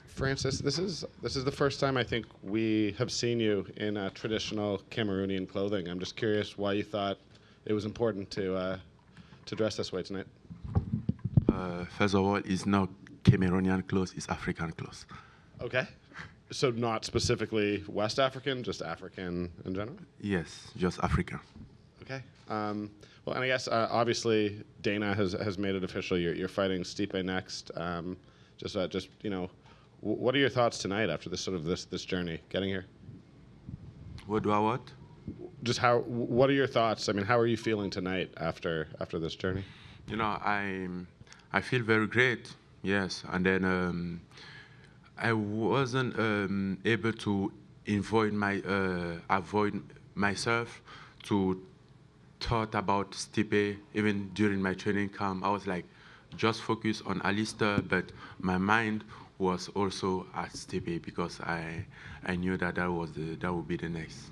Francis, this is the first time I think we have seen you in traditional Cameroonian clothing. I'm just curious why you thought it was important to dress this way tonight. First of all, it's not Cameroonian clothes, it's African clothes. Okay. So not specifically West African, just African in general? Yes, just African. Okay. Well, and I guess obviously Dana has made it official. You're fighting Stipe next. Just what are your thoughts tonight after this journey getting here? What do I what? Just what are your thoughts? I mean, how are you feeling tonight after this journey? You know, I feel very great. Yes, and then I wasn't able to avoid myself to thought about Stipe even during my training camp. I was like, just focus on Alistair, but my mind was also at Stipe because I knew that that would be the next.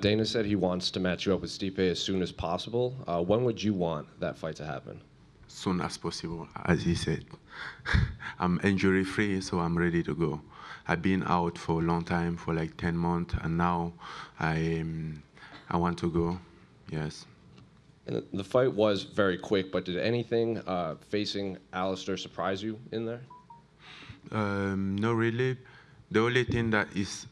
Dana said he wants to match you up with Stipe as soon as possible. When would you want that fight to happen? Soon as possible, as he said. I'm injury free, so I'm ready to go. I've been out for a long time, for like 10 months, and now I want to go. Yes. And the fight was very quick, but did anything facing Alistair surprise you in there? No, really. The only thing that is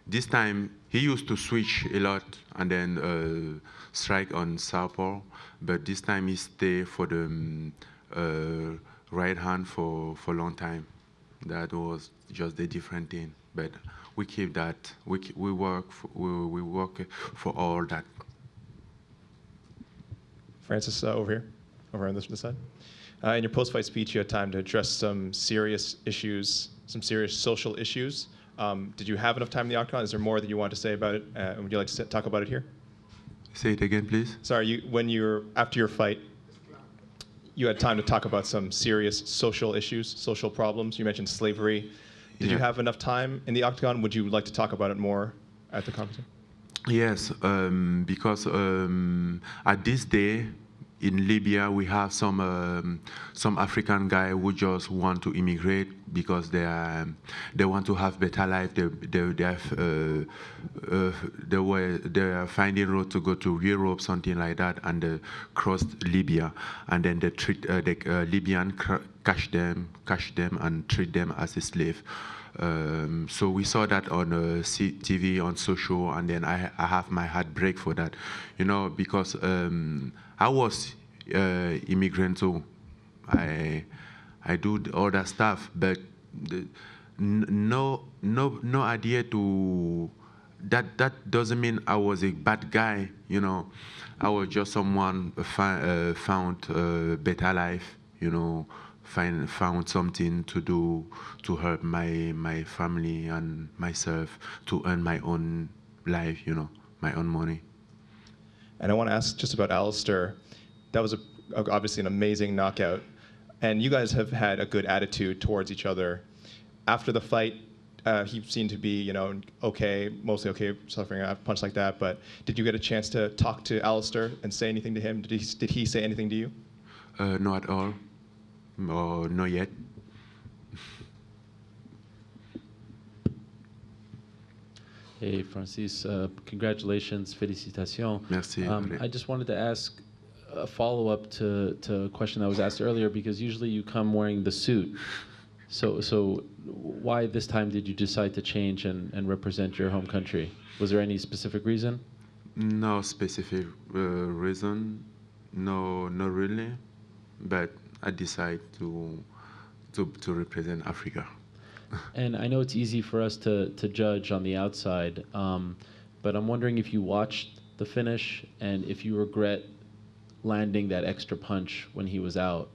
this time he used to switch a lot and then strike on southpaw, but this time he stay for the right hand for a long time. That was just the different thing, but we keep that. We work for all that. Francis, over here, over on this side. In your post-fight speech, you had time to address some serious issues, some serious social issues. Did you have enough time in the octagon? Is there more that you want to say about it? Would you like to talk about it here? Say it again, please. Sorry, after your fight, you had time to talk about some serious social issues, social problems. You mentioned slavery. Did you have enough time in the octagon? Would you like to talk about it more at the conference? Yes, because at this day in Libya we have some African guy who just want to immigrate because they want to have better life. They are finding road to go to Europe, something like that, and they crossed Libya, and then they treat the Libyan catch them and treat them as a slave. So we saw that on TV, on social, and then I have my heartbreak for that, because I was immigrant too. I do all that stuff, but no idea to that doesn't mean I was a bad guy. I was just someone found a better life. Found something to do to help my family and myself to earn my own life, my own money. And I want to ask just about Alistair. That was obviously an amazing knockout, and you guys have had a good attitude towards each other. After the fight, he seemed to be, okay, mostly okay, suffering a punch like that. But did you get a chance to talk to Alistair and say anything to him? Did he say anything to you? No, at all. Not yet. Hey, Francis, congratulations, félicitations. Merci. I just wanted to ask a follow-up to a question that was asked earlier, because usually you come wearing the suit. So why this time did you decide to change and represent your home country? Was there any specific reason? No specific reason. No, not really. But I decided to represent Africa. And I know it's easy for us to judge on the outside, but I'm wondering if you watched the finish and if you regret landing that extra punch when he was out,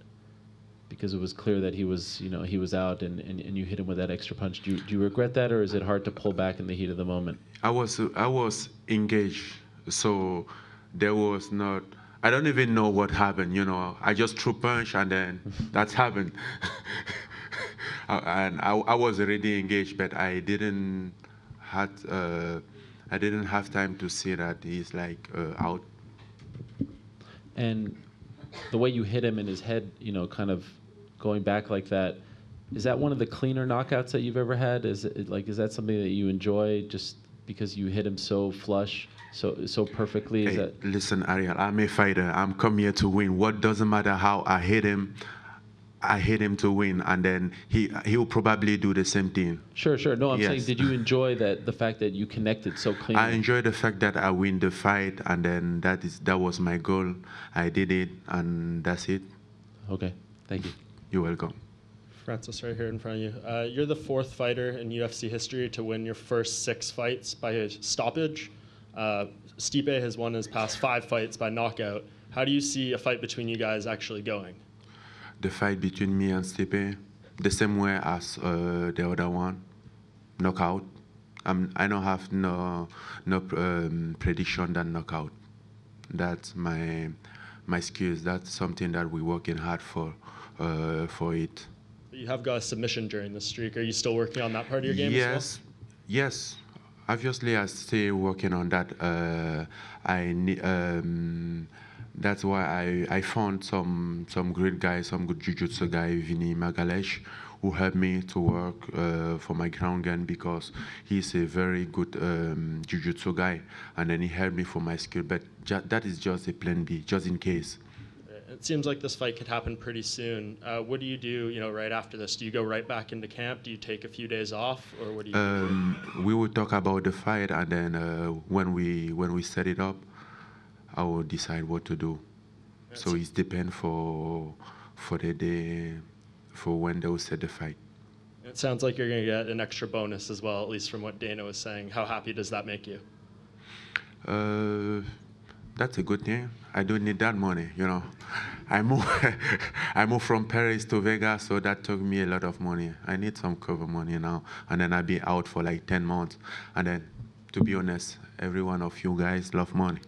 because it was clear that he was out and you hit him with that extra punch. Do you regret that, or is it hard to pull back in the heat of the moment? I was engaged, so there was not. I don't even know what happened, I just threw punch and then that's happened. And I was already engaged, but I didn't have time to see that he's out. And the way you hit him in his head, kind of going back like that. Is that one of the cleaner knockouts that you've ever had? Is that something that you enjoy just because you hit him so flush, so perfectly? Is Hey, that listen, Ariel, I'm a fighter. I'm come here to win. What doesn't matter how I hit him to win, and then he'll probably do the same thing. sure? No, I'm saying, Yes. did you enjoy the fact that you connected so cleanly? I enjoy the fact that I win the fight, and then that was my goal. I did it, and that's it. Okay, thank you. You're welcome. Francis, right here in front of you. You're the fourth fighter in UFC history to win your first 6 fights by a stoppage. Stipe has won his past 5 fights by knockout. How do you see a fight between you guys actually going? The fight between me and Stipe, the same way as the other one, knockout. I don't have no prediction than knockout. That's my skills. That's something that we're working hard for it. You have got a submission during the streak. Are you still working on that part of your game as well? Yes. Obviously, I still working on that. That's why I found some great guys, some good jiu-jitsu guy, Vinny Magalesh, who helped me to work for my ground game because he's a very good jiu-jitsu guy, and then he helped me for my skill. But that is just a plan B, just in case. It seems like this fight could happen pretty soon. What do you do, right after this? Do you go right back into camp? Do you take a few days off, or what do you do? We will talk about the fight, and then when we set it up, I will decide what to do. So it depends for the day, for when they will set the fight. It sounds like you're going to get an extra bonus as well, at least from what Dana was saying. How happy does that make you? That's a good thing. I don't need that money, I moved from Paris to Vegas, so that took me a lot of money. I need some cover money now, and then I'll be out for like 10 months. And then, to be honest, every one of you guys love money.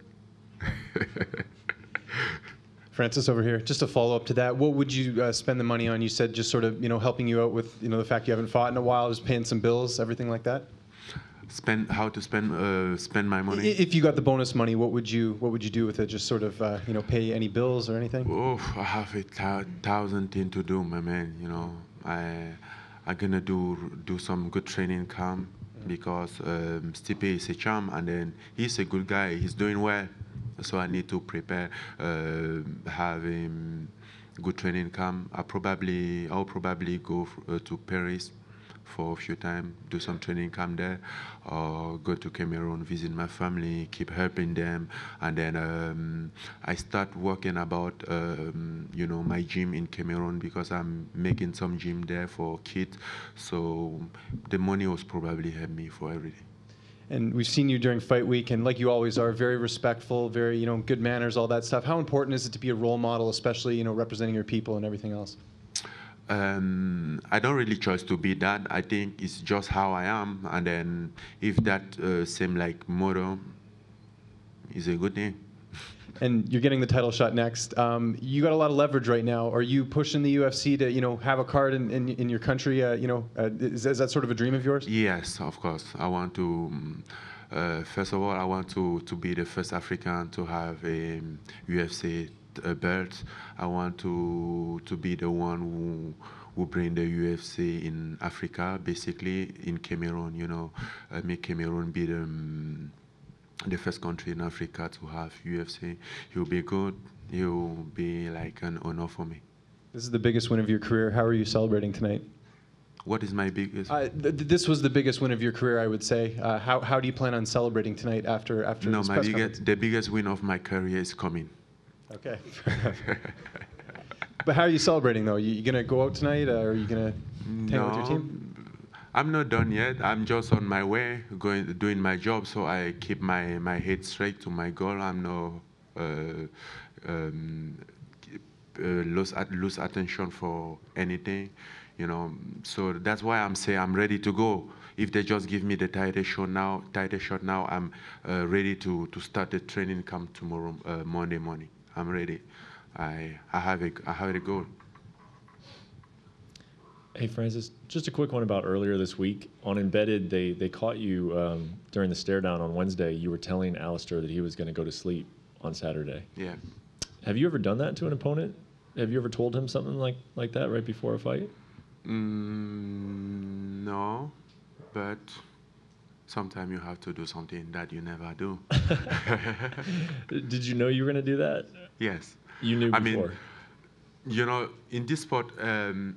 Francis over here, just to follow up to that, what would you spend the money on? You said just sort of, helping you out with, the fact you haven't fought in a while, just paying some bills, everything like that? Spend my money? If you got the bonus money, what would you do with it? Just sort of, pay any bills or anything? Oh, I have 1,000 things to do, my man. I'm gonna do some good training camp because Stipe is a champ, and then he's a good guy. He's doing well. So I need to prepare, have good training camp. I'll probably go to Paris for a few times, do some training camp there, or go to Cameroon, visit my family, keep helping them, and then I start working about my gym in Cameroon because I'm making some gym there for kids. So the money was probably help me for everything. And we've seen you during fight week, and like you always are, very respectful, very, good manners, all that stuff. How important is it to be a role model, especially, representing your people and everything else? I don't really choose to be that. I think it's just how I am, and then if that same like motto is a good thing. And you're getting the title shot next. You got a lot of leverage right now. Are you pushing the UFC to, have a card in your country? Is that sort of a dream of yours? Yes, of course. I want to. First of all, I want to be the first African to have a UFC belt. I want to be the one who bring the UFC in Africa, basically in Cameroon. Make Cameroon be the first country in Africa to have UFC. It will be good. It will be like an honor for me. This is the biggest win of your career. How are you celebrating tonight? What is my biggest? This was the biggest win of your career, I would say. How do you plan on celebrating tonight after No, this press conference? the biggest win of my career is coming. Okay. But how are you celebrating, though? You going to go out tonight, or are you going to hang with your team? I'm not done yet. I'm just on my way, doing my job, so I keep my head straight to my goal. I'm not lose attention for anything, So that's why I'm saying I'm ready to go. If they just give me the title shot now, I'm ready to start the training camp tomorrow, Monday morning. I'm ready. I have a goal. Hey, Francis, just a quick one about earlier this week. On Embedded, they caught you during the stare down on Wednesday. You were telling Alistair that he was going to go to sleep on Saturday. Yeah. Have you ever done that to an opponent Have you ever told him something like that right before a fight? No, but sometimes you have to do something that you never do. Did you know you were going to do that? Yes. You knew I before. mean, you know, in this sport,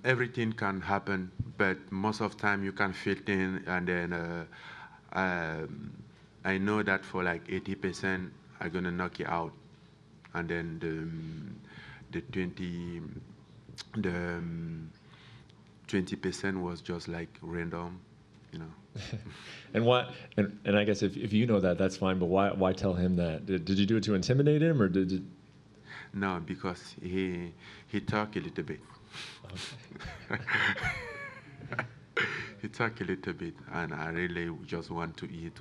everything can happen, but most of the time you can feel things, and then I know that for like 80%, I'm gonna knock you out, and then the 20% was just like random, you know. And what? And I guess if you know that, that's fine. But why tell him that? Did you do it to intimidate him, or did it? No, because he talked a little bit. Okay. He talked a little bit, and I really just want to hear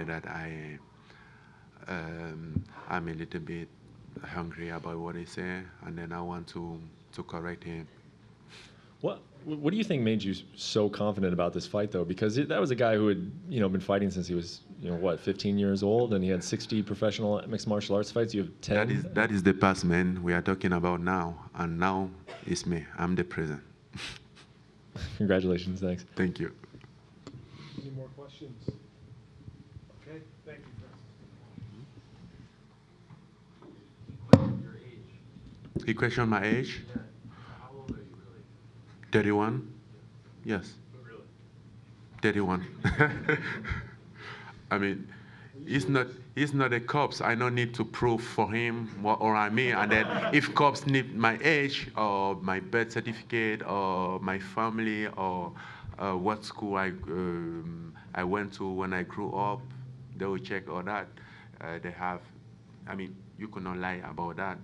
that I'm a little bit hungry about what he said, and then I want to correct him. What do you think made you so confident about this fight, though? Because that was a guy who had been fighting since he was 15 years old, and he had 60 professional mixed martial arts fights. You have 10. That is the past, man. We are talking about now, and now it's me. I'm the present. Congratulations, thanks. Thank you. Any more questions? Okay, thank you, Francis. He questioned my age. Yeah. How old are you really? 31. Yes. Really? 31. I mean, he's not a cops. I don't need to prove for him or I mean. And then if cops need my age or my birth certificate or my family or what school I went to when I grew up, they will check all that. They have, I mean, you cannot lie about that.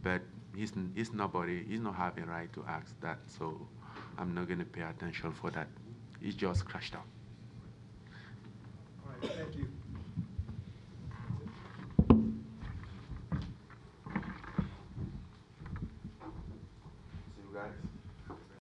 But he's nobody. He's not having right to ask that. So I'm not gonna pay attention for that. He just crashed out. All right, thank you.